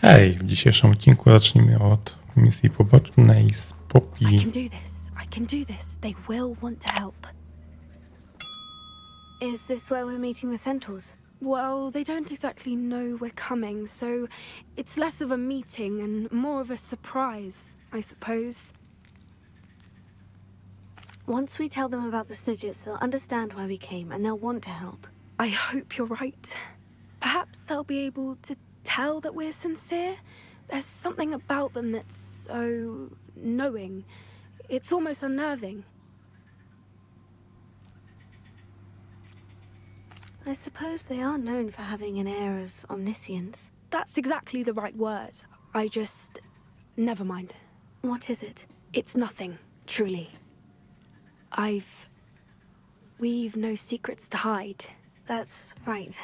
Hej, w dzisiejszym odcinku zacznijmy od misji pobocznej z Poppy. I can do this. They will want to help. Is this where we're meeting the centaurs? Well, they don't exactly know we're coming, so it's less of a meeting and more of a surprise, I suppose. Once we tell them about the Snidgets, they'll understand why we came and they'll want to help. I hope you're right. Perhaps they'll be able to tell that we're sincere. There's something about them that's so knowing. It's almost unnerving. I suppose they are known for having an air of omniscience. That's exactly the right word. Never mind. What is it? It's nothing, truly. We've no secrets to hide. That's right.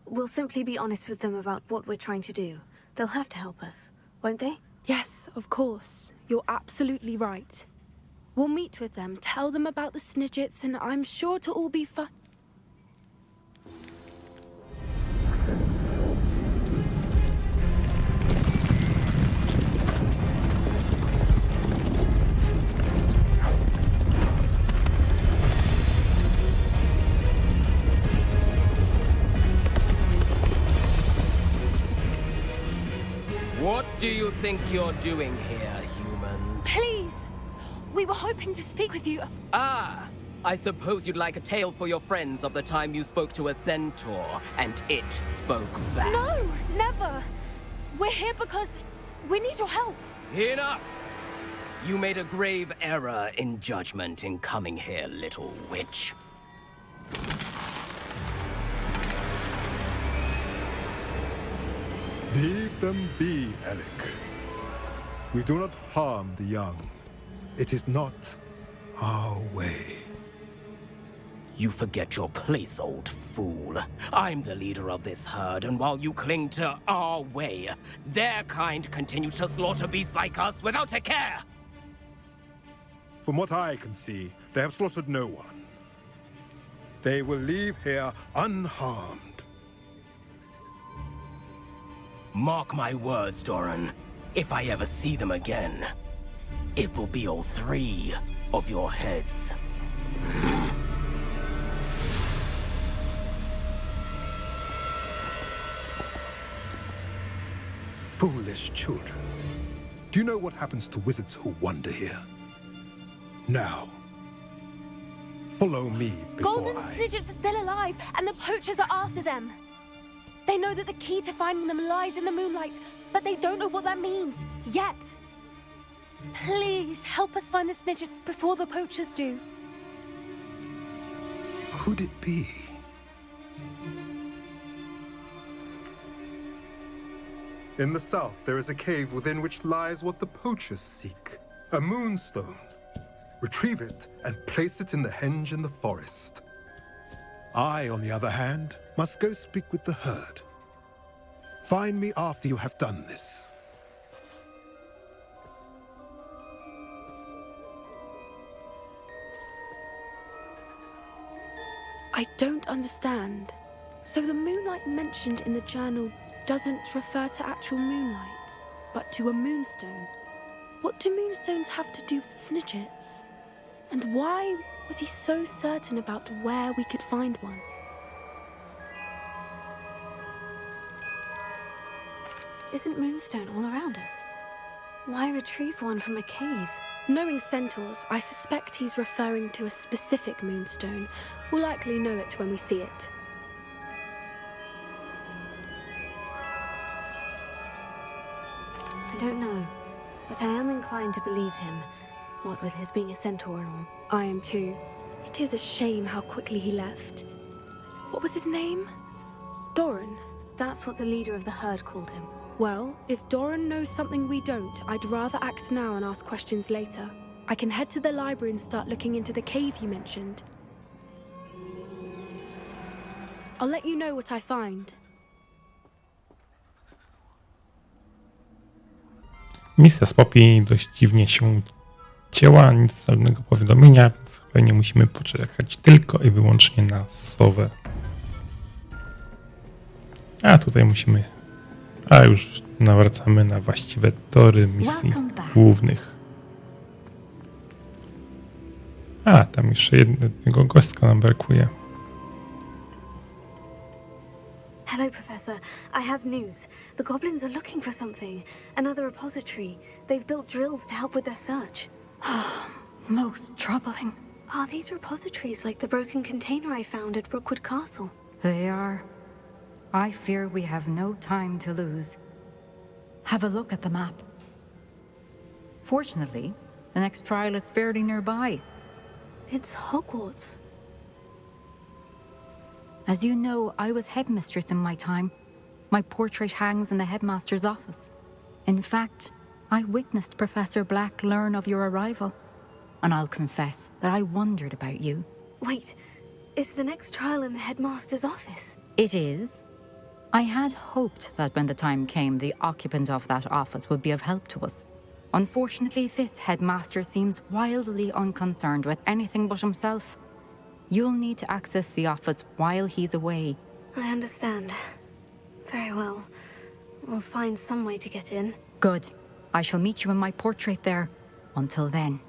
We'll simply be honest with them about what we're trying to do. They'll have to help us, won't they? Yes, of course. You're absolutely right. We'll meet with them, tell them about the Snidgets, and I'm sure it'll all be fun. What do you think you're doing here, humans? Please! We were hoping to speak with you. Ah! I suppose you'd like a tale for your friends of the time you spoke to a centaur, and it spoke back. No, never. We're here because we need your help. Enough! You made a grave error in judgment in coming here, little witch. Leave them be, Alec. We do not harm the young. It is not our way. You forget your place, old fool. I'm the leader of this herd, and while you cling to our way, their kind continue to slaughter beasts like us without a care. From what I can see, they have slaughtered no one. They will leave here unharmed. Mark my words, Doran. If I ever see them again, it will be all three of your heads. Foolish children. Do you know what happens to wizards who wander here? Now, follow me before Golden I... Snidgets are still alive, and the poachers are after them. They know that the key to finding them lies in the moonlight, but they don't know what that means, yet. Please, help us find the Snidgets before the poachers do. Could it be? In the south, there is a cave within which lies what the poachers seek. A moonstone. Retrieve it and place it in the henge in the forest. I, on the other hand, must go speak with the herd. Find me after you have done this. I don't understand. So the moonlight mentioned in the journal doesn't refer to actual moonlight, but to a moonstone. What do moonstones have to do with Snidgets? And why was he so certain about where we could find one? Isn't moonstone all around us? Why retrieve one from a cave? Knowing centaurs, I suspect he's referring to a specific moonstone. We'll likely know it when we see it. I don't know, but I am inclined to believe him, what with his being a centaur and all. I am too. It is a shame how quickly he left. What was his name? Doran. That's what the leader of the herd called him. Well, if Doran knows something we don't, I'd rather act now and ask questions later. I can head to the library and start looking into the cave you mentioned. I'll let you know what I find. Misja z Poppy dość dziwnie się cięła, nic żadnego powiadomienia, więc pewnie musimy poczekać tylko i wyłącznie na sowę. A tutaj musimy A już nawracamy na właściwe tory misji głównych. A, tam jeszcze jednego gościa nam brakuje. Hello, Professor. I have news. The goblins are looking for something. Another repository. They've built drills to help with their search. Most troubling. Are these repositories like the broken container I found at Rookwood Castle? They are. I fear we have no time to lose. Have a look at the map. Fortunately, the next trial is fairly nearby. It's Hogwarts. As you know, I was headmistress in my time. My portrait hangs in the headmaster's office. In fact, I witnessed Professor Black learn of your arrival. And I'll confess that I wondered about you. Wait, is the next trial in the headmaster's office? It is. I had hoped that when the time came, the occupant of that office would be of help to us. Unfortunately, this headmaster seems wildly unconcerned with anything but himself. You'll need to access the office while he's away. I understand. Very well. We'll find some way to get in. Good. I shall meet you in my portrait there. Until then.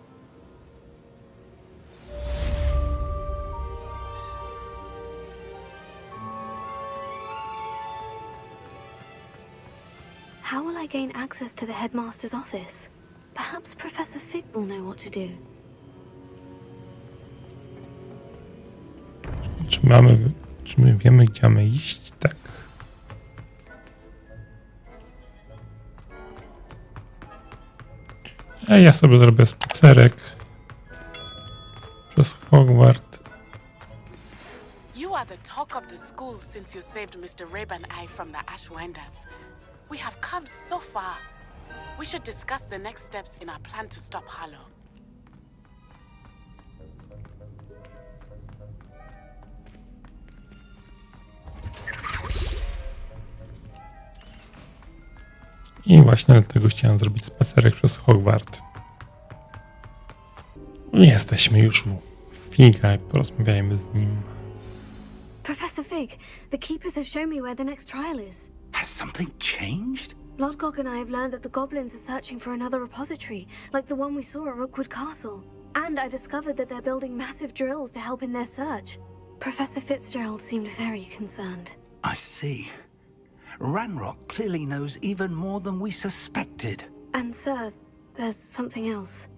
How will I gain access to the headmaster's office? Perhaps Professor Fig will know what to do. Czy my wiemy, gdzie mamy iść? Tak. A ja sobie zrobię spacerek przez Hogwart. You are the talk of the school since you saved Mr. Rabe and I from the Ashwinders. We have come so far. We should discuss the next steps in our plan to stop Harlow. I właśnie dlatego chciałem zrobić spacerek przez Hogwart. Jesteśmy już u Figa i porozmawiajmy z nim. Professor Fig, the keepers have shown me where the next trial is. Has something changed? Lodgok and I have learned that the goblins are searching for another repository, like the one we saw at Rookwood Castle. And I discovered that they're building massive drills to help in their search. Professor Fitzgerald seemed very concerned. I see. Ranrock clearly knows even more than we suspected. And sir, there's something else.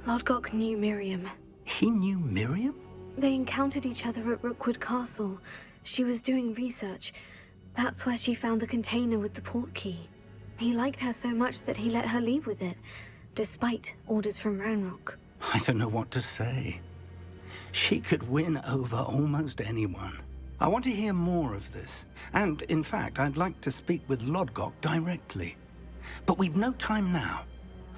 Lodgok knew Miriam. He knew Miriam? They encountered each other at Rookwood Castle. She was doing research. That's where she found the container with the port key. He liked her so much that he let her leave with it, despite orders from Ranrock. I don't know what to say. She could win over almost anyone. I want to hear more of this. And, in fact, I'd like to speak with Lodgok directly. But we've no time now.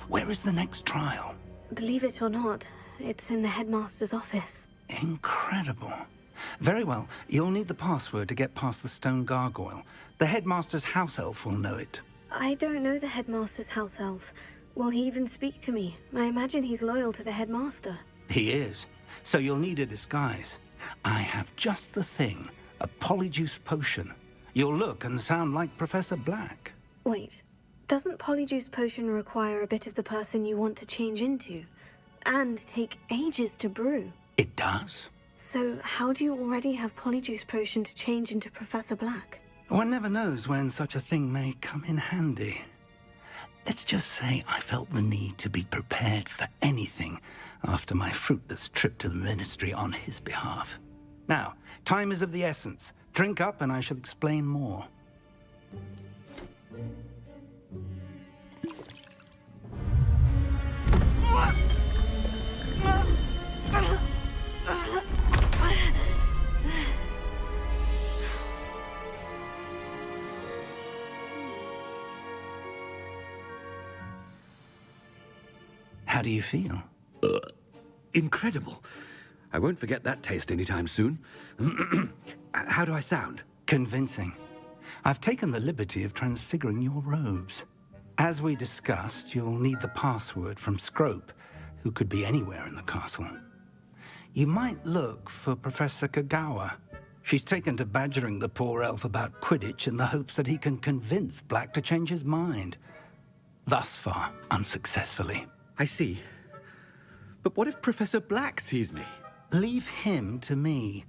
Where is the next trial? Believe it or not, it's in the headmaster's office. Incredible. Very well, you'll need the password to get past the stone gargoyle. The headmaster's house elf will know it. I don't know the headmaster's house elf. Will he even speak to me? I imagine he's loyal to the headmaster. He is. So you'll need a disguise. I have just the thing. A polyjuice potion. You'll look and sound like Professor Black. Wait, doesn't polyjuice potion require a bit of the person you want to change into? And take ages to brew? It does. So how do you already have polyjuice potion to change into Professor Black? One never knows when such a thing may come in handy. Let's just say I felt the need to be prepared for anything after my fruitless trip to the ministry on his behalf. Now, time is of the essence. Drink up and I shall explain more. How do you feel? Incredible. I won't forget that taste anytime soon. How do I sound? Convincing. I've taken the liberty of transfiguring your robes. As we discussed, you'll need the password from Scrope, who could be anywhere in the castle. You might look for Professor Kagawa. She's taken to badgering the poor elf about Quidditch in the hopes that he can convince Black to change his mind. Thus far, unsuccessfully. I see. But what if Professor Black sees me? Leave him to me.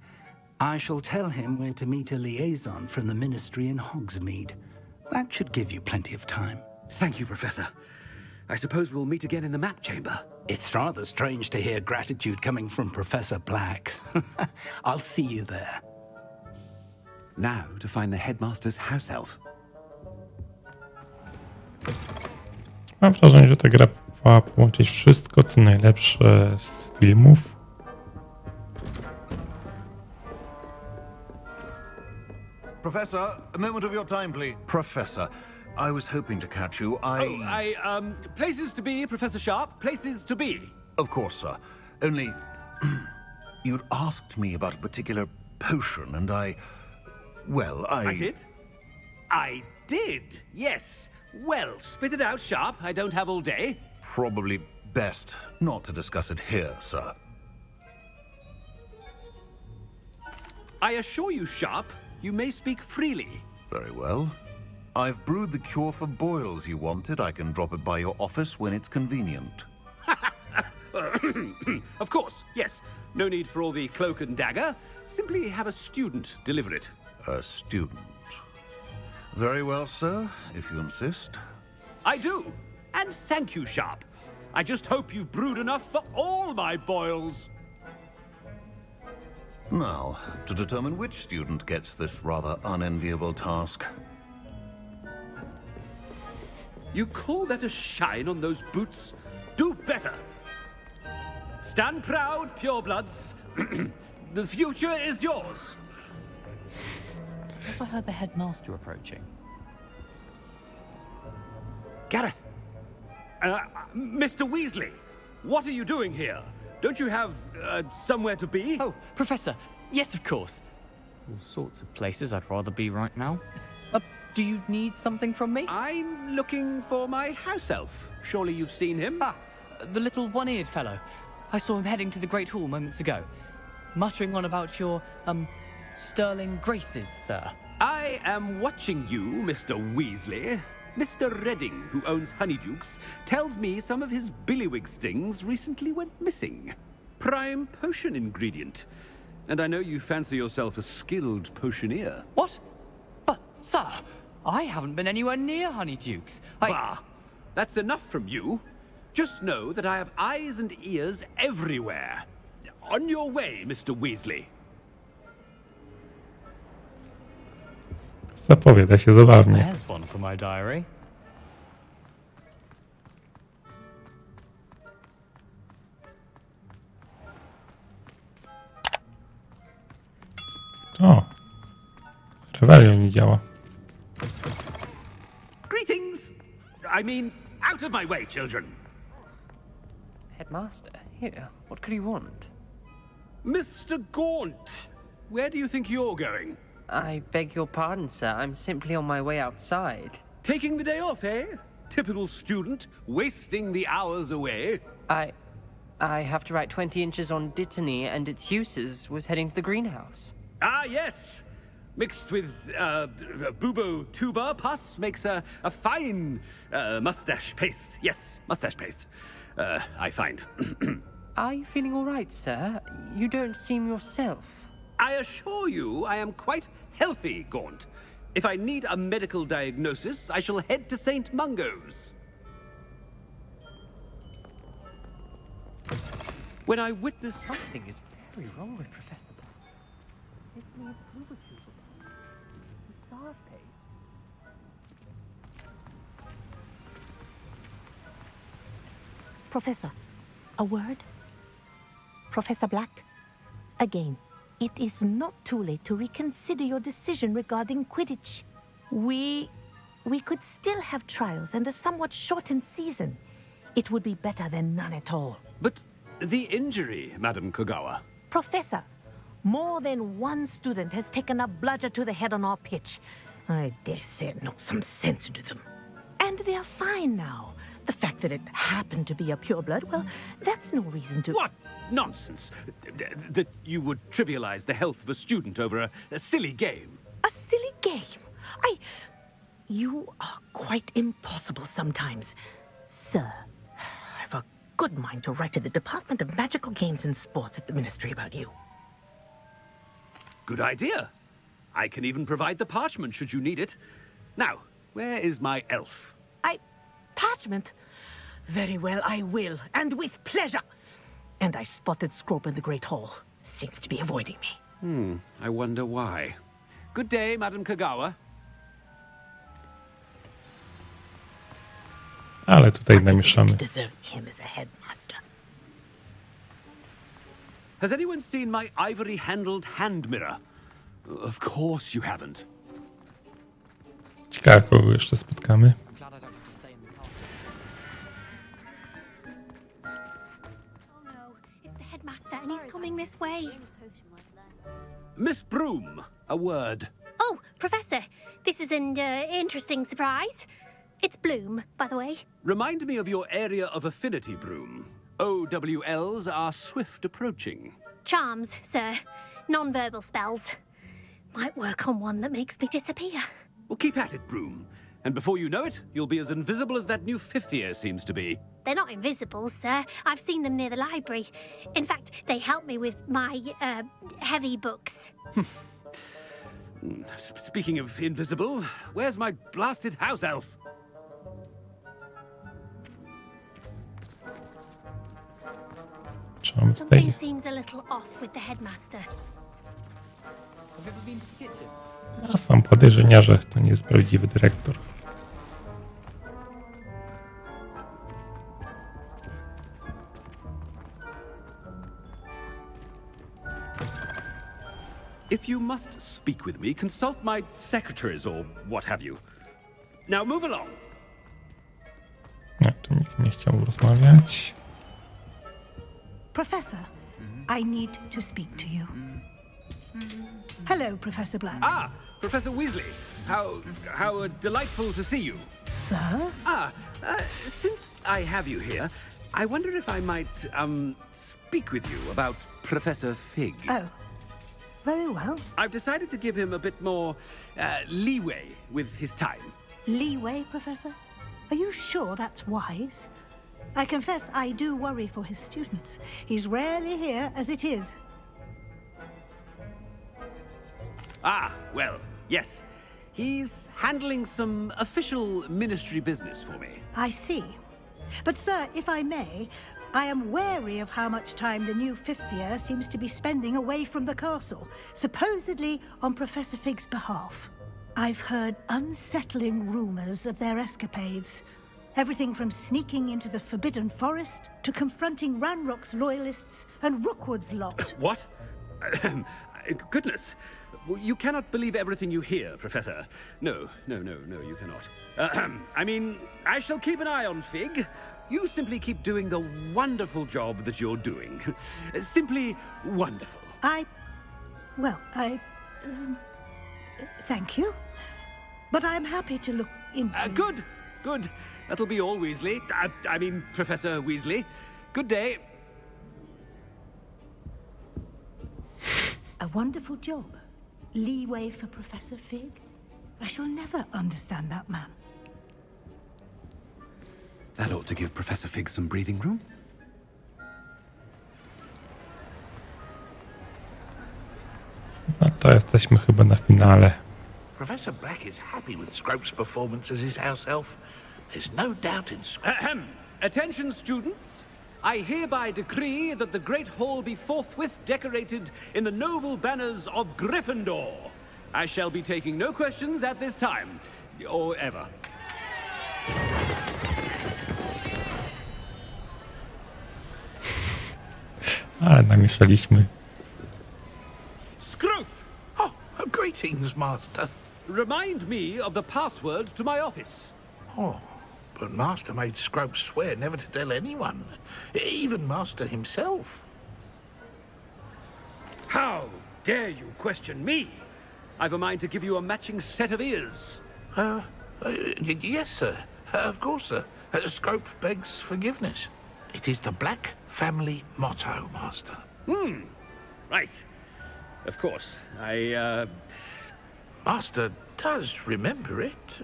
I shall tell him where to meet a liaison from the Ministry in Hogsmeade. That should give you plenty of time. Thank you, Professor. I suppose we'll meet again in the map chamber. It's rather strange to hear gratitude coming from Professor Black. I'll see you there. Now to find the headmaster's house elf. Mam wrażenie, że ta gra próbowała połączyć wszystko, co najlepsze z filmów. Professor, a moment of your time, please. Professor, I was hoping to catch you. Places to be, Professor Sharp. Places to be. Of course, sir. Only, you'd asked me about a particular potion, and I did? I did, yes. Well, spit it out, Sharp. I don't have all day. Probably best not to discuss it here, sir. I assure you, Sharp, you may speak freely. Very well. I've brewed the cure for boils you wanted. I can drop it by your office when it's convenient. Of course, yes. No need for all the cloak and dagger. Simply have a student deliver it. A student. Very well, sir, if you insist. I do. And thank you, Sharp. I just hope you've brewed enough for all my boils. Now, to determine which student gets this rather unenviable task. You call that a shine on those boots? Do better. Stand proud, purebloods. The future is yours. Have I heard the headmaster approaching? Gareth! Mr. Weasley, what are you doing here? Don't you have somewhere to be? Oh, Professor, yes, of course. All sorts of places I'd rather be right now. Do you need something from me? I'm looking for my house elf. Surely you've seen him? Ah, the little one-eared fellow. I saw him heading to the Great Hall moments ago, muttering on about your, sterling graces, sir. I am watching you, Mr. Weasley. Mr. Redding, who owns Honeydukes, tells me some of his billywig stings recently went missing. Prime potion ingredient. And I know you fancy yourself a skilled potioneer. What? But, sir, I haven't been anywhere near Honeydukes. Bah! That's enough from you. Just know that I have eyes and ears everywhere. On your way, Mr. Weasley. Zapowiada się zabawnie. There's one for my diary. O, Rewelion nie działa. Greetings! I mean, out of my way, children. Headmaster, here, what could he want? Mr. Gaunt, where do you think you're going? I beg your pardon, sir. I'm simply on my way outside. Taking the day off, eh? Typical student, wasting the hours away. I have to write 20 inches on Dittany and its uses. Was heading to the greenhouse. Ah, yes. Mixed with bubo tuber pus makes a fine mustache paste. Yes, mustache paste. I find. Are you feeling all right, sir? You don't seem yourself. I assure you I am quite healthy, Gaunt. If I need a medical diagnosis, I shall head to St. Mungo's. When I witness Something is very wrong with Professor Black. It's me approval people. The star page. Professor, a word? Professor Black, again, it is not too late to reconsider your decision regarding Quidditch. We could still have trials and a somewhat shortened season. It would be better than none at all. But the injury, Madam Kogawa. Professor, more than one student has taken a bludger to the head on our pitch. I dare say it knocked some sense into them. And they're fine now. The fact that it happened to be a pureblood, well, that's no reason to... What nonsense! That you would trivialize the health of a student over a silly game. A silly game? You are quite impossible sometimes. Sir, I've a good mind to write to the Department of Magical Games and Sports at the Ministry about you. Good idea. I can even provide the parchment should you need it. Now, where is my elf? Parchment? Very well, I will, and with pleasure. And I spotted Scrope in the Great Hall. Seems to be avoiding me. I wonder why. Good day, Madam Kagawa. Ale tutaj namieszamy. Deserve him as a headmaster. Has anyone seen my ivory-handled hand mirror? Of course you haven't. Ciekawe, kogo jeszcze spotkamy. Glad I don't have to stay in the car. Oh no, it's the headmaster and he's coming this way. Miss Broom, a word. Oh, Professor, this is an interesting surprise. It's Bloom, by the way. Remind me of your area of affinity, Broom. OWLs are swift approaching. Charms, sir. Non-verbal spells. Might work on one that makes me disappear. Well, keep at it, Broom. And before you know it, you'll be as invisible as that new fifth year seems to be. They're not invisible, sir. I've seen them near the library. In fact, they help me with my, heavy books. Speaking of invisible, where's my blasted house elf? Something seems a little off with the headmaster. Have you ever been to the kitchen? Ja sam podejrzenia, że to nie jest prawdziwy dyrektor. If you must speak with me, consult my secretaries or what have you. Now move along. Nie, tu nikt nie chciał rozmawiać. Professor, I need to speak to you. Hello, Professor Black. Ah, Professor Weasley. How delightful to see you. Sir? Since I have you here, I wonder if I might, speak with you about Professor Fig. Oh, very well. I've decided to give him a bit more, leeway with his time. Leeway, Professor? Are you sure that's wise? I confess I do worry for his students. He's rarely here as it is. Ah, well, yes. He's handling some official ministry business for me. I see. But, sir, if I may, I am wary of how much time the new fifth year seems to be spending away from the castle, supposedly on Professor Fig's behalf. I've heard unsettling rumors of their escapades. Everything from sneaking into the Forbidden Forest to confronting Ranrock's loyalists and Rookwood's lot. What? Goodness. You cannot believe everything you hear, Professor. No, you cannot. I mean, I shall keep an eye on Fig. You simply keep doing the wonderful job that you're doing. Simply wonderful. Thank you. But I'm happy to look into... Good. That'll be all, Weasley. I mean, Professor Weasley. Good day. A wonderful job. Leeway for Professor Fig. I shall never understand that man. That ought to give Professor Fig some breathing room. No to jesteśmy chyba na finale. Professor Black is happy with Scrope's performance as his house elf. There's no doubt in Scrope. Attention, students. I hereby decree that the Great Hall be forthwith decorated in the noble banners of Gryffindor. I shall be taking no questions at this time, or ever. Ale namieszaliśmy. Scrope! Oh, greetings, Master. Remind me of the password to my office. Oh, but Master made Scrope swear never to tell anyone, even Master himself. How dare you question me? I've a mind to give you a matching set of ears. Yes, sir. Of course, sir. Scrope begs forgiveness. It is the Black family motto, Master. Right. Of course. Master does remember it.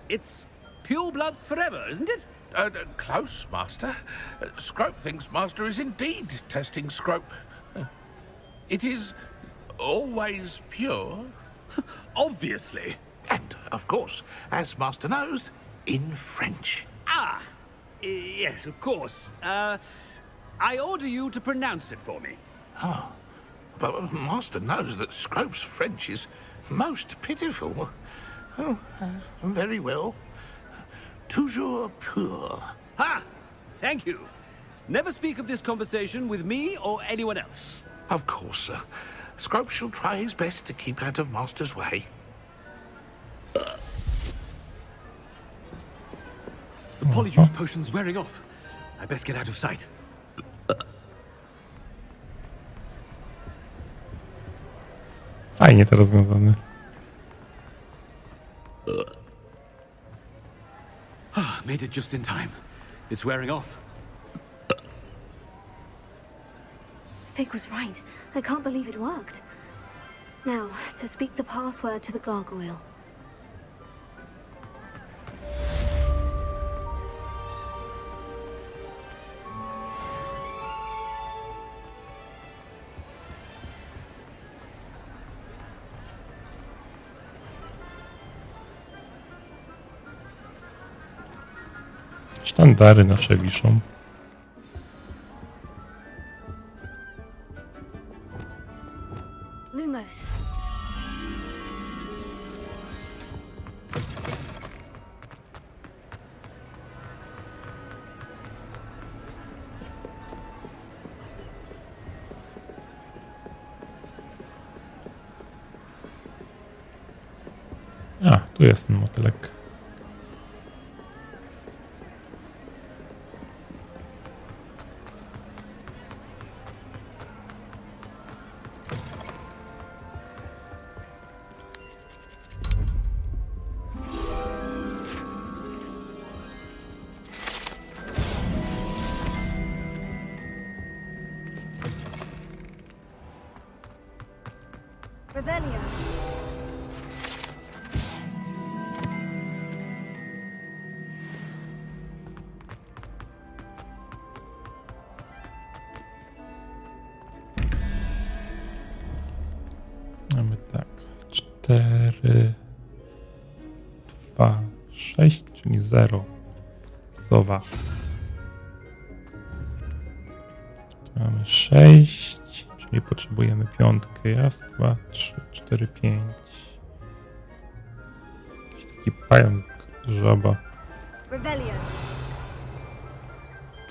It's pure bloods forever, isn't it? Close, Master. Scrope thinks Master is indeed testing Scrope. It is always pure. Obviously. And, of course, as Master knows, in French. Ah! Yes, of course. I order you to pronounce it for me. Oh. But Master knows that Scrope's French is most pitiful. Oh, very well. Toujours pur. Ha! Thank you. Never speak of this conversation with me or anyone else. Of course, sir. Scrope shall try his best to keep out of Master's way. The polyjuice potion's wearing off. I best get out of sight. Fajnie to rozwiązane. Made it just in time. It's wearing off. Fig was right. I can't believe it worked. Now, to speak the password to the gargoyle. Sztandary nasze wiszą. Lumos. A, tu jest ten motylek. Revelio. Mamy tak. 4, 2, 6, czyli 0. Sowa. Tu mamy 6, czyli potrzebujemy piątkę. Raz, 2, 3, 4, 5. Jakiś taki pająk żaba. Revelio.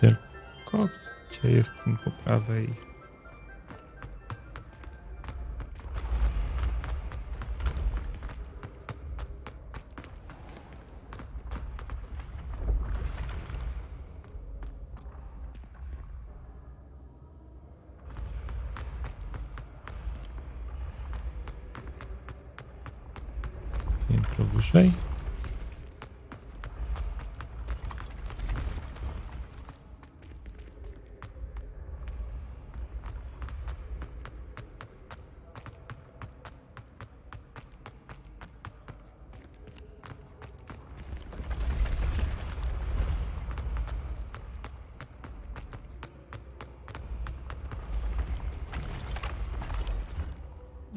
Tylko gdzie jest ten po prawej? Piętro wyżej.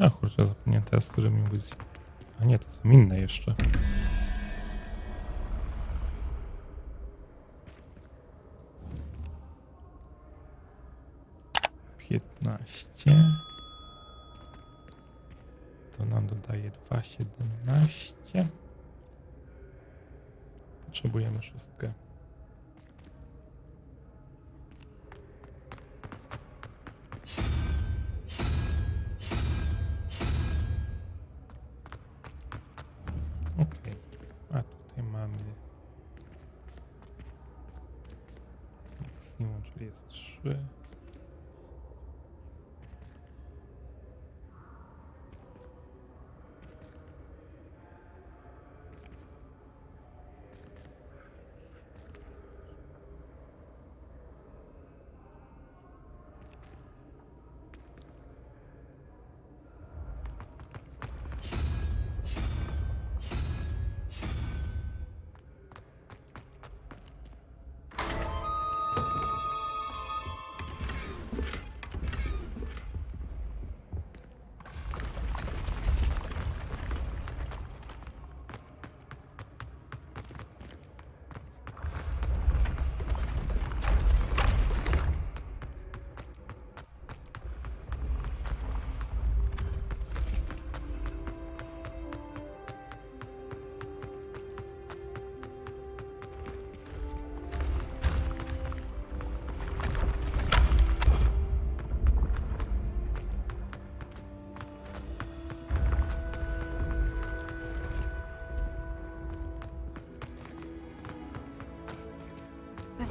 A kurczę, zapomniałem teraz, które mi być. A nie, to są inne jeszcze. To nam dodaje 2,17. Potrzebujemy 6. Okej, a tutaj mamy maksimum, czyli jest 3.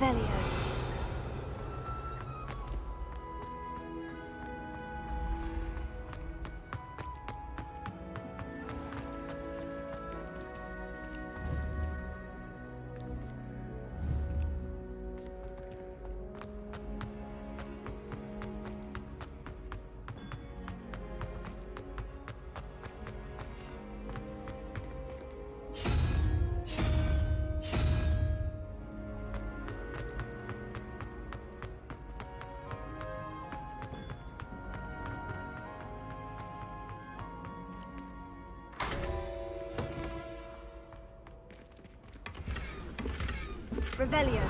Revelio. Revelio.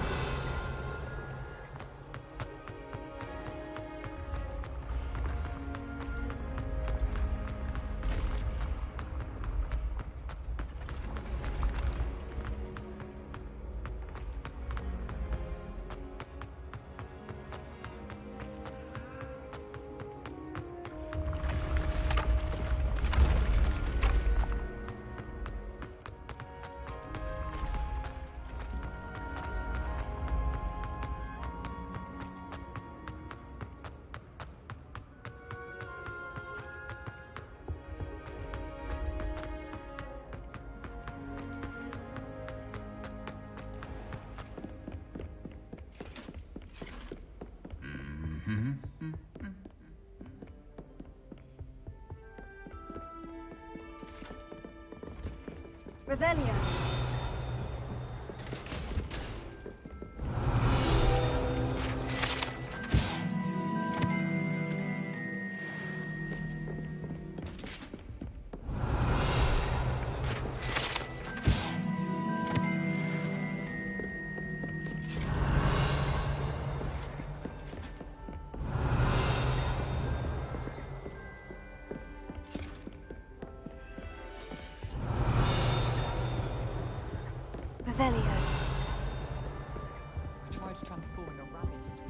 Revelio. Revelio. Tried transforming a rabbit into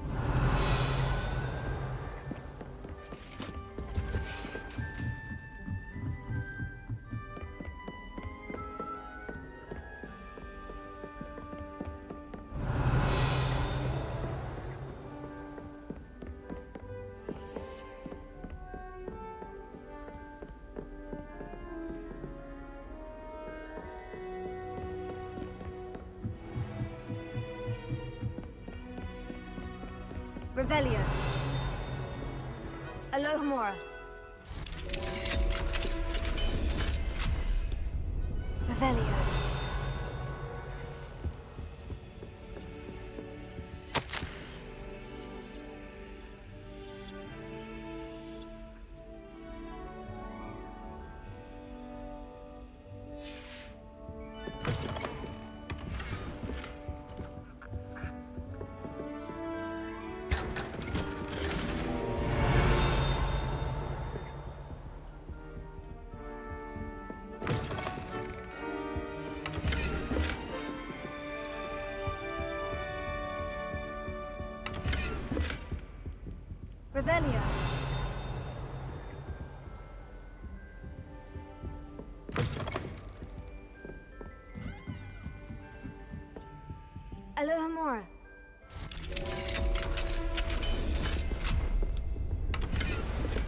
Revelio. Alohomora. Revelio. Revelio. Alohomora.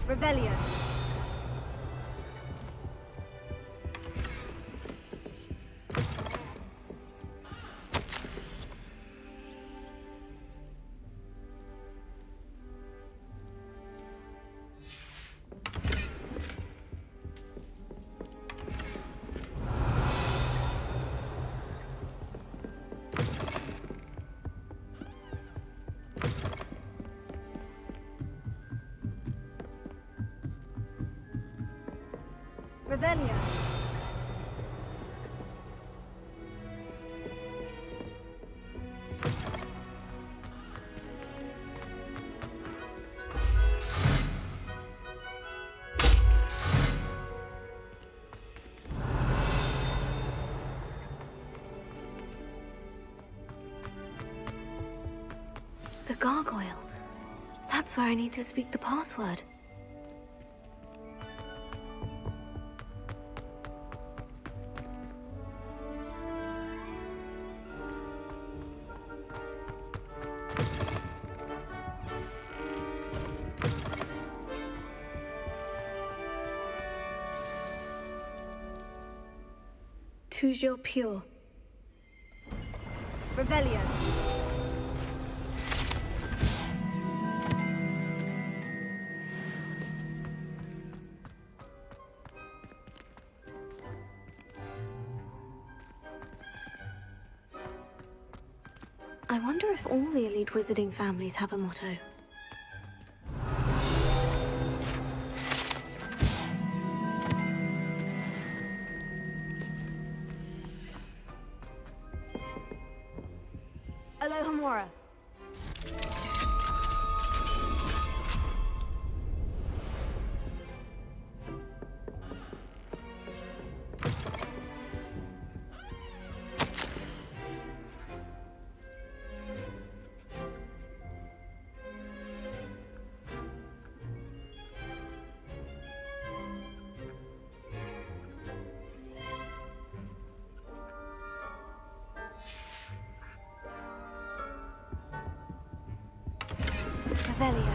Revelio. Revelio. The gargoyle. That's where I need to speak the password. toujours pure. Revelio. I wonder if all the elite wizarding families have a motto. Alohomora. Revelio.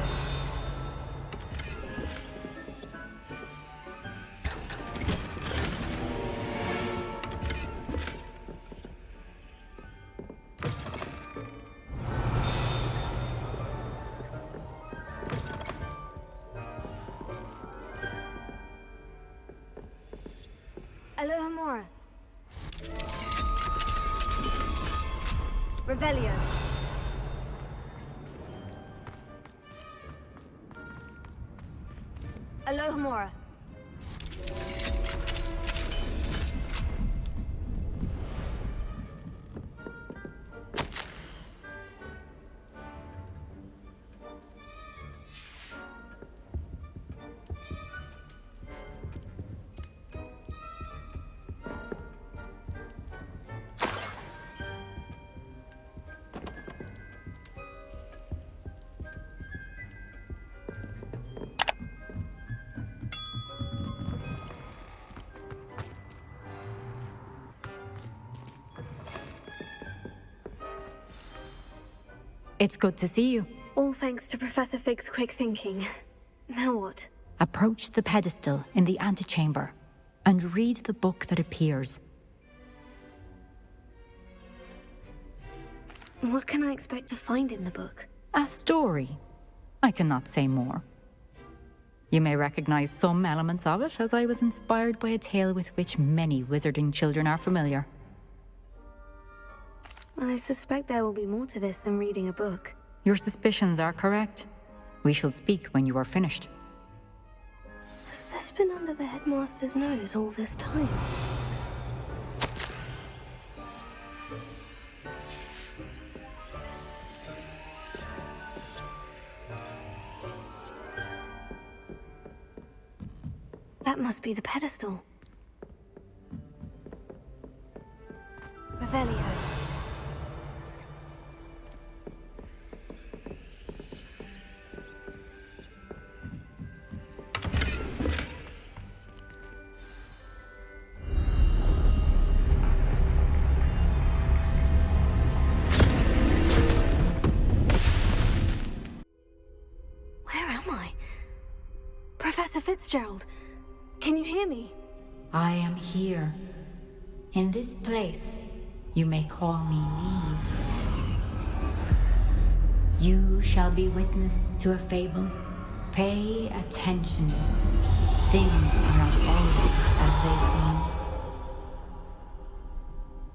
Alohomora. Revelio. Alohomora. It's good to see you. All thanks to Professor Fig's quick thinking. Now what? Approach the pedestal in the antechamber and read the book that appears. What can I expect to find in the book? A story. I cannot say more. You may recognize some elements of it, as I was inspired by a tale with which many wizarding children are familiar. I suspect there will be more to this than reading a book. Your suspicions are correct. We shall speak when you are finished. Has this been under the headmaster's nose all this time? That must be the pedestal. Revelio. Professor Fitzgerald, can you hear me? I am here. In this place, you may call me Neve. You shall be witness to a fable. Pay attention. Things are not always as they seem.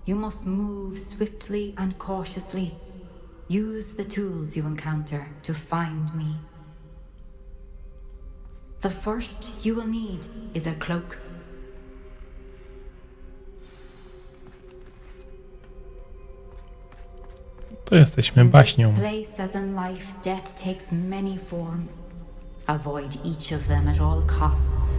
You must move swiftly and cautiously. Use the tools you encounter to find me. The first you will need is a cloak. To jesteśmy baśnią. Place as in life, death takes many forms. Avoid each of them at all costs.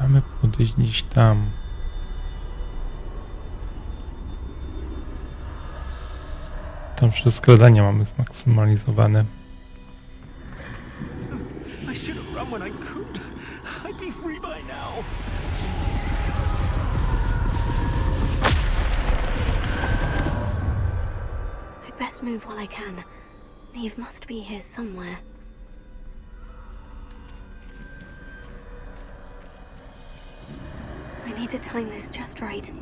Mamy podejść gdzieś tam. że skradania mamy zmaksymalizowane. I should have run when I could. I'd be free by now. I'd best move while I can. Neve must be here somewhere. I need to time this just right.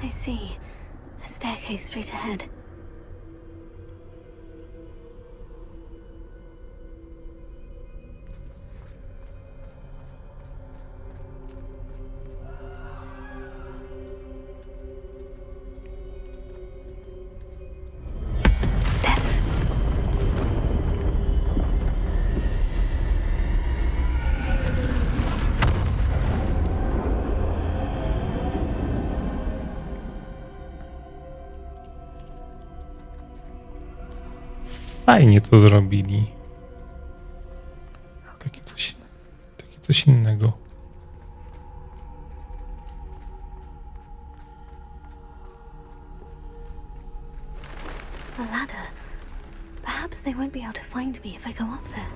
I see. A staircase straight ahead. Fajnie to zrobili. Takie coś innego. A ladder. Perhaps they won't be able to find me if I go up there.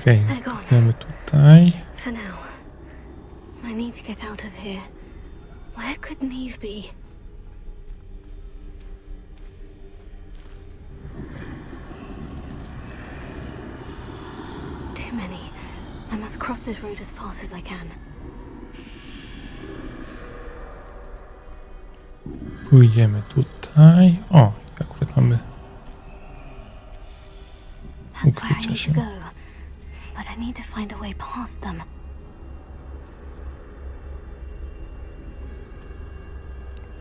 Okej, zostawiamy tutaj. For now. I need to get out of here. Where could Neve be? Too many. I must cross this road as fast as I can. Pójdziemy tutaj. O, akurat mamy That's where I ukrycia need się. to go. But I need to find a way past them.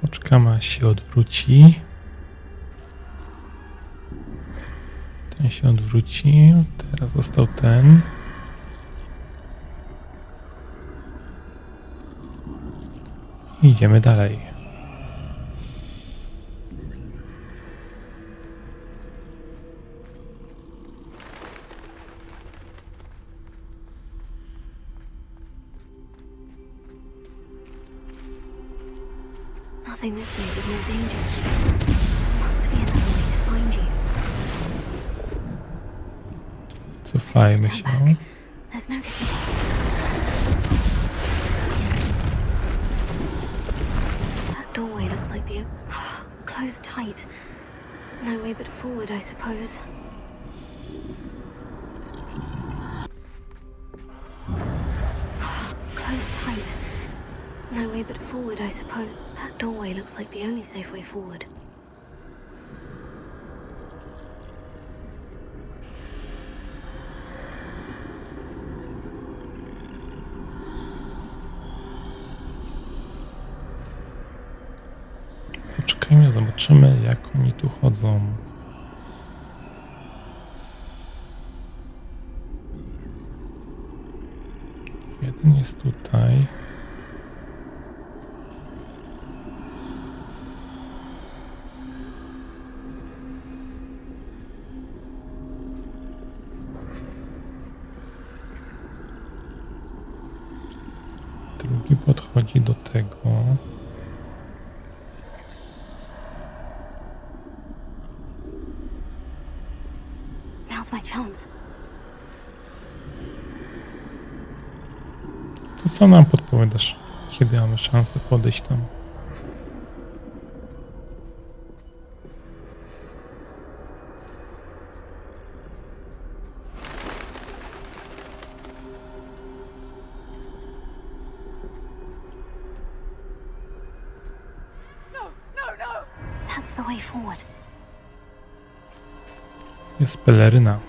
Poczekamy, aż się odwróci. Ten się odwrócił. Teraz został ten. I idziemy dalej. Nothing this way with no danger. There must be another way to find you. Cofajmy się. There's no getting past. That doorway looks like the... closed tight. No way but forward, I suppose. Closed tight. No way but forward, I suppose. That doorway looks like the only safe way forward. Poczekajmy, zobaczymy, jak oni tu chodzą. Jeden jest tutaj. Drugi podchodzi do tego. Now's my chance. To co nam podpowiadasz, kiedy mamy szansę podejść tam? That's the way forward. Jest peleryna.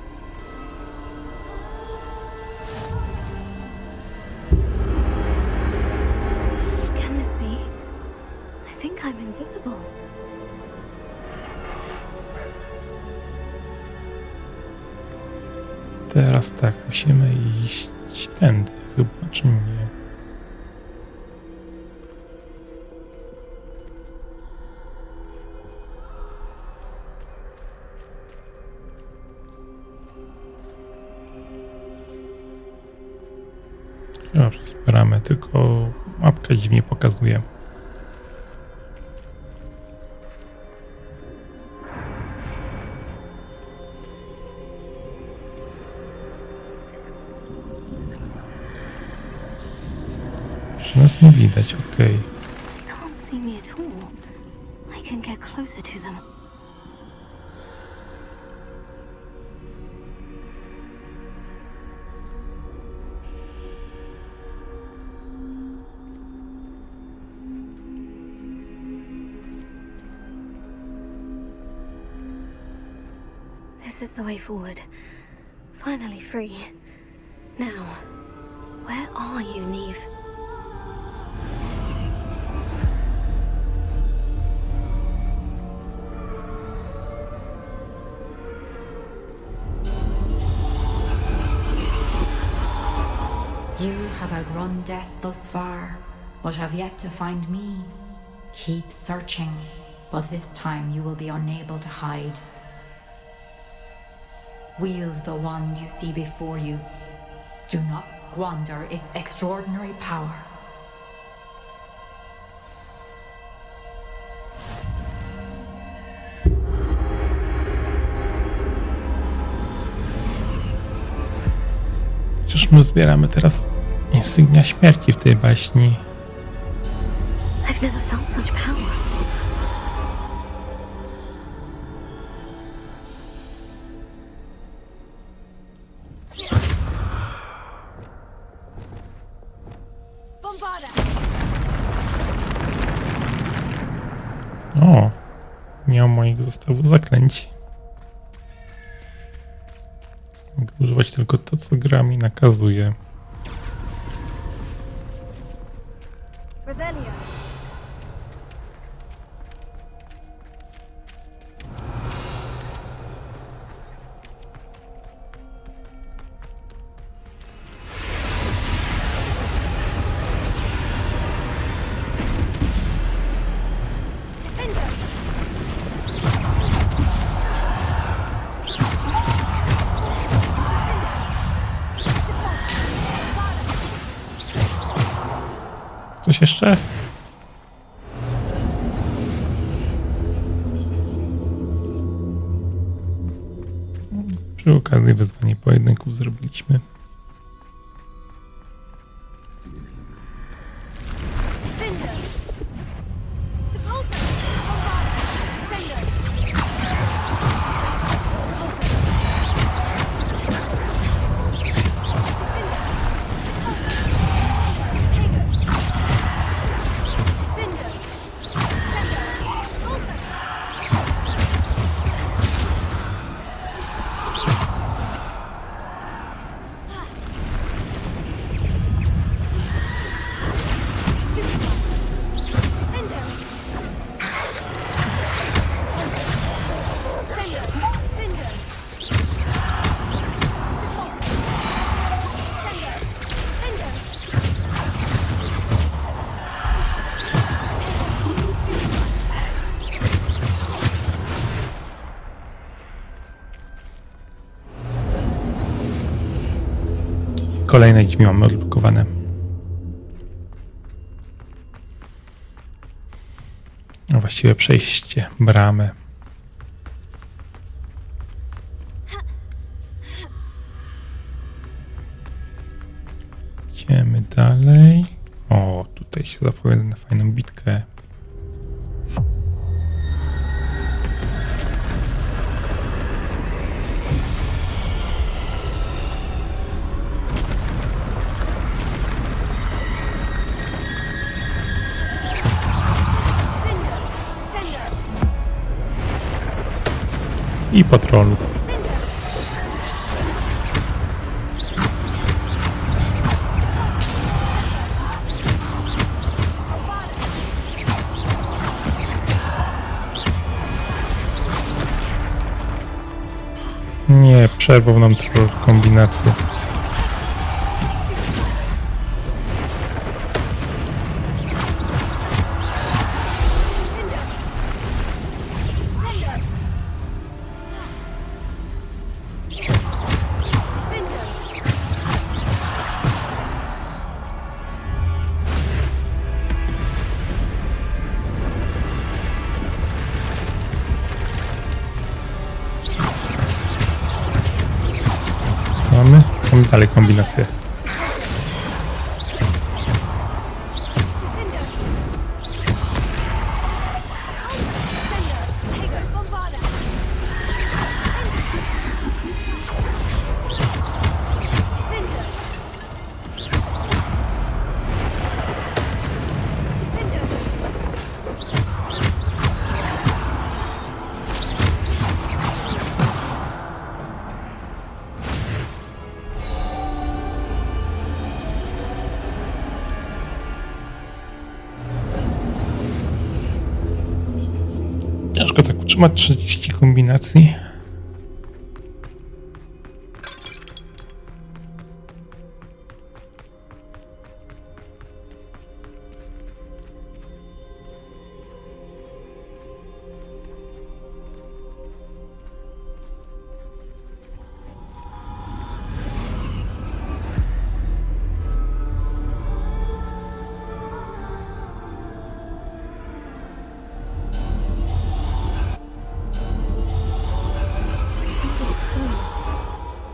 think I'm invisible. Teraz tak, musimy iść tędy chyba, czy nie? Chyba przez bramę, tylko mapka dziwnie pokazuje. Że nas nie widać, okej. They can't see me at all. I can get closer to them. This is the way forward. Finally free. Now, where are you, Neve? You have outrun death thus far, but have yet to find me. Keep searching, but this time you will be unable to hide. Wield the wand you see before you. Do not squander its extraordinary power. Przecież my zbieramy teraz insygnia śmierci w tej baśni. I've never felt such power. O, nie o moich zestawu zaklęć. Mogę używać tylko to, co gra mi nakazuje. Coś jeszcze? Przy okazji wyzwanie pojedynków zrobiliśmy. Kolejne drzwi mamy odblokowane. A właściwie przejście, bramę. Idziemy dalej. O, tutaj się zapowiada na fajną bitkę. I po trollu. przerwą kombinację. Mamy dalej kombinację. Ciężko tak utrzymać 30 kombinacji.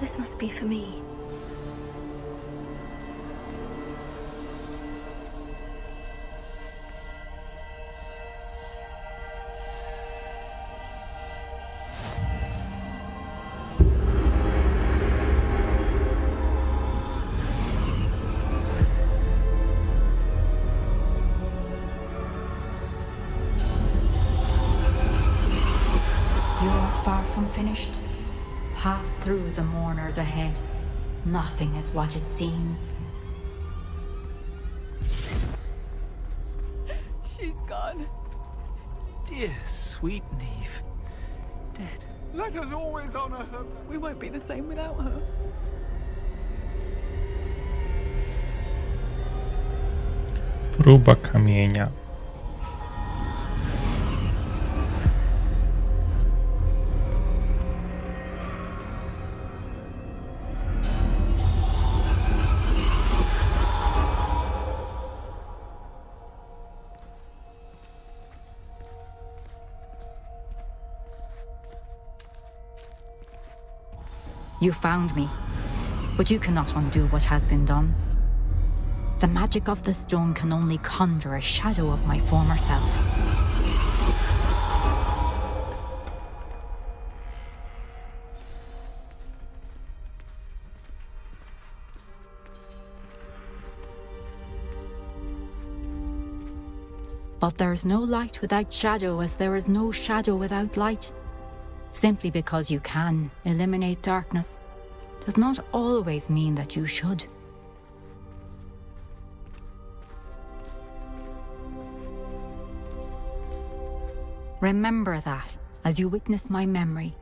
This must be for me. You are far from finished. Pass through the mourners ahead. Nothing is what it seems. She's gone. Dear sweet Neve. Dead. Let us always honor her. We won't be the same without her. Próba kamienia. You found me, but you cannot undo what has been done. The magic of the stone can only conjure a shadow of my former self. But there is no light without shadow, as there is no shadow without light. Simply because you can eliminate darkness does not always mean that you should. Remember that as you witness my memory.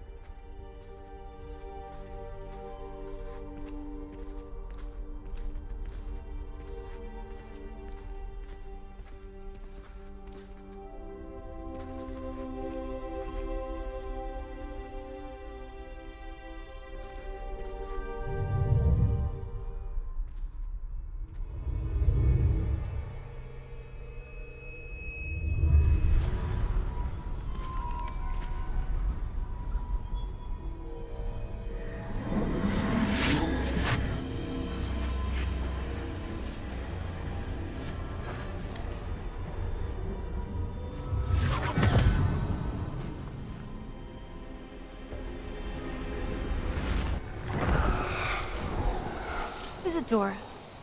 Isadora,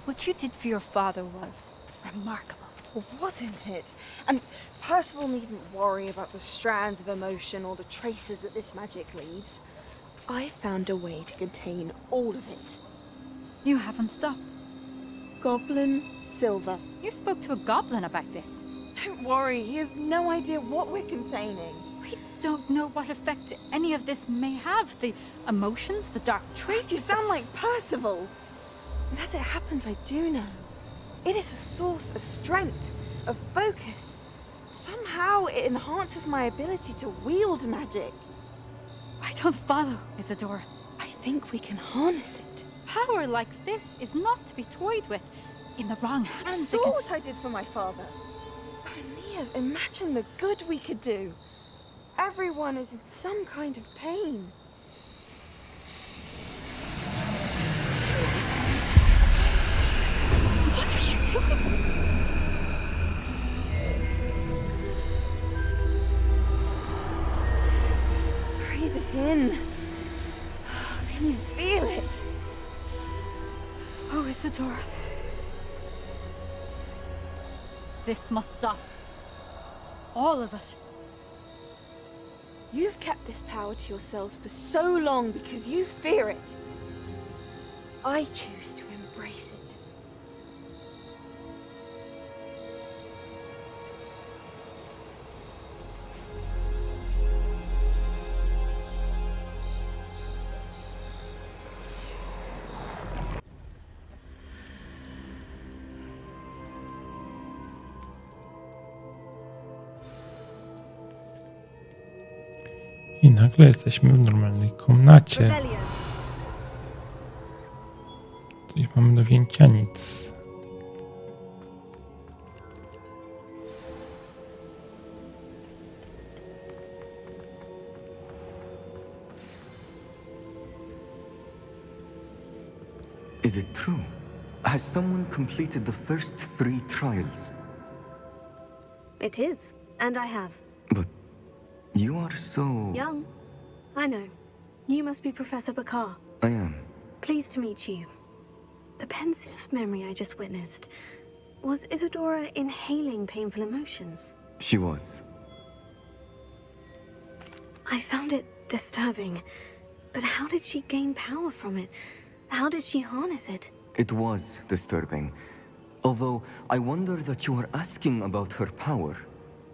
what you did for your father was remarkable. Well, wasn't it? And Percival needn't worry about the strands of emotion or the traces that this magic leaves. I found a way to contain all of it. You haven't stopped. Goblin Silver. You spoke to a goblin about this. Don't worry, he has no idea what we're containing. Wait, don't know what effect any of this may have. The emotions, the dark traits. You sound like Percival. And as it happens, I do know. It is a source of strength, of focus. Somehow it enhances my ability to wield magic. I don't follow, Isadora. I think we can harness it. Power like this is not to be toyed with. In the wrong You hands, saw what I did for my father. Only imagine the good we could do. Everyone is in some kind of pain. What are you doing? Breathe it in. Can you feel it? Oh, Isadora. This must stop. All of it. You've kept this power to yourselves for so long because you fear it. I choose to embrace it. I nagle jesteśmy w normalnej komnacie. Coś mamy do wzięcia, nic. Is it true? Has someone completed the first 3 trials? It is, and I have. But you are so... Young. I know. You must be Professor Bakar. I am. Pleased to meet you. The pensive memory I just witnessed. Was Isadora inhaling painful emotions? She was. I found it disturbing. But how did she gain power from it? How did she harness it? It was disturbing. Although, I wonder that you are asking about her power.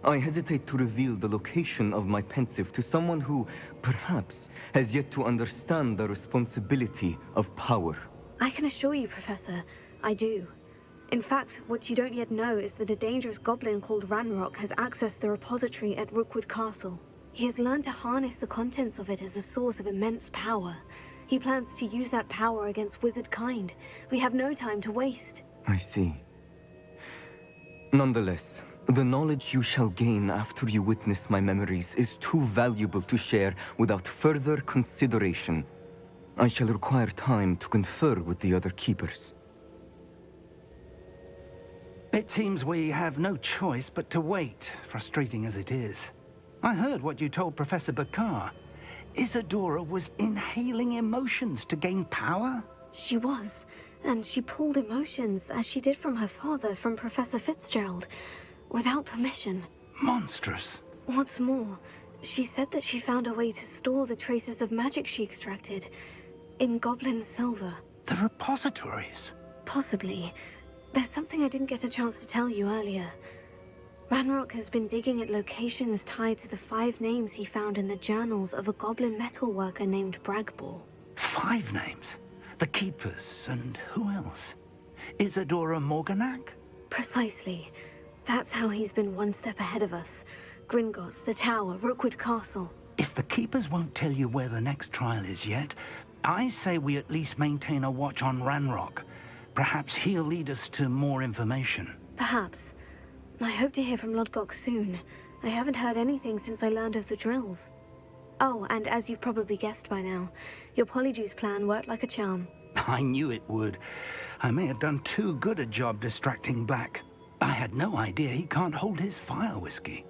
I hesitate to reveal the location of my pensive to someone who, perhaps, has yet to understand the responsibility of power. I can assure you, Professor, I do. In fact, what you don't yet know is that a dangerous goblin called Ranrock has accessed the repository at Rookwood Castle. He has learned to harness the contents of it as a source of immense power. He plans to use that power against wizard kind. We have no time to waste. I see. Nonetheless, the knowledge you shall gain after you witness my memories is too valuable to share without further consideration. I shall require time to confer with the other keepers. It seems we have no choice but to wait, frustrating as it is. I heard what you told Professor Bakar. Isadora was inhaling emotions to gain power? She was, and she pulled emotions, as she did from her father, from Professor Fitzgerald, without permission. Monstrous. What's more, she said that she found a way to store the traces of magic she extracted in goblin silver. The repositories? Possibly. There's something I didn't get a chance to tell you earlier. Ranrock has been digging at locations tied to the 5 names he found in the journals of a goblin metalworker named Bragball. 5 names? The Keepers, and who else? Isadora Morganac? Precisely. That's how he's been one step ahead of us. Gringotts, the Tower, Rookwood Castle. If the Keepers won't tell you where the next trial is yet, I say we at least maintain a watch on Ranrock. Perhaps he'll lead us to more information. Perhaps. I hope to hear from Lodgok soon. I haven't heard anything since I learned of the drills. Oh, and as you've probably guessed by now, your Polyjuice plan worked like a charm. I knew it would. I may have done too good a job distracting Black. I had no idea he can't hold his fire whiskey.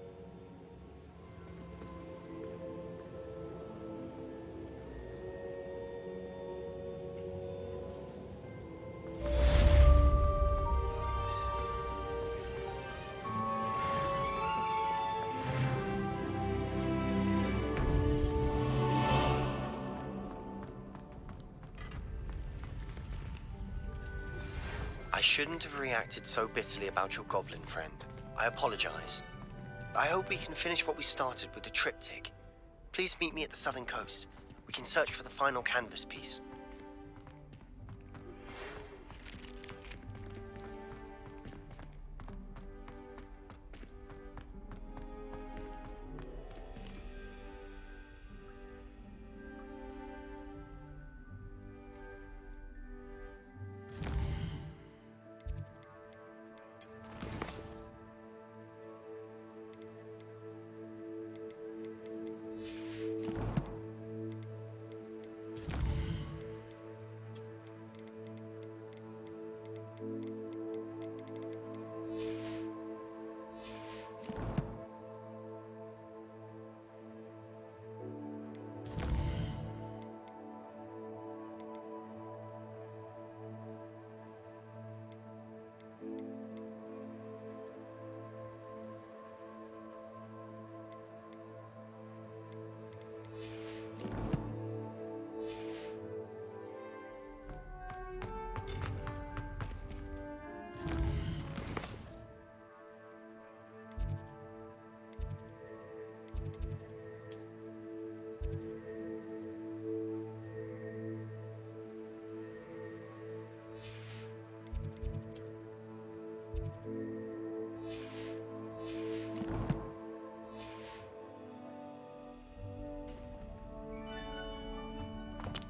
I shouldn't have reacted so bitterly about your goblin friend. I apologize. I hope we can finish what we started with the triptych. Please meet me at the southern coast. We can search for the final canvas piece.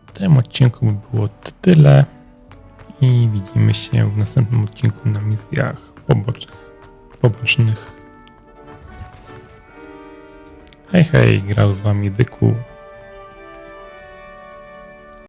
W tym odcinku by było tyle i widzimy się w następnym odcinku na misjach pobocznych. Hej, hej, grał z wami Dyku.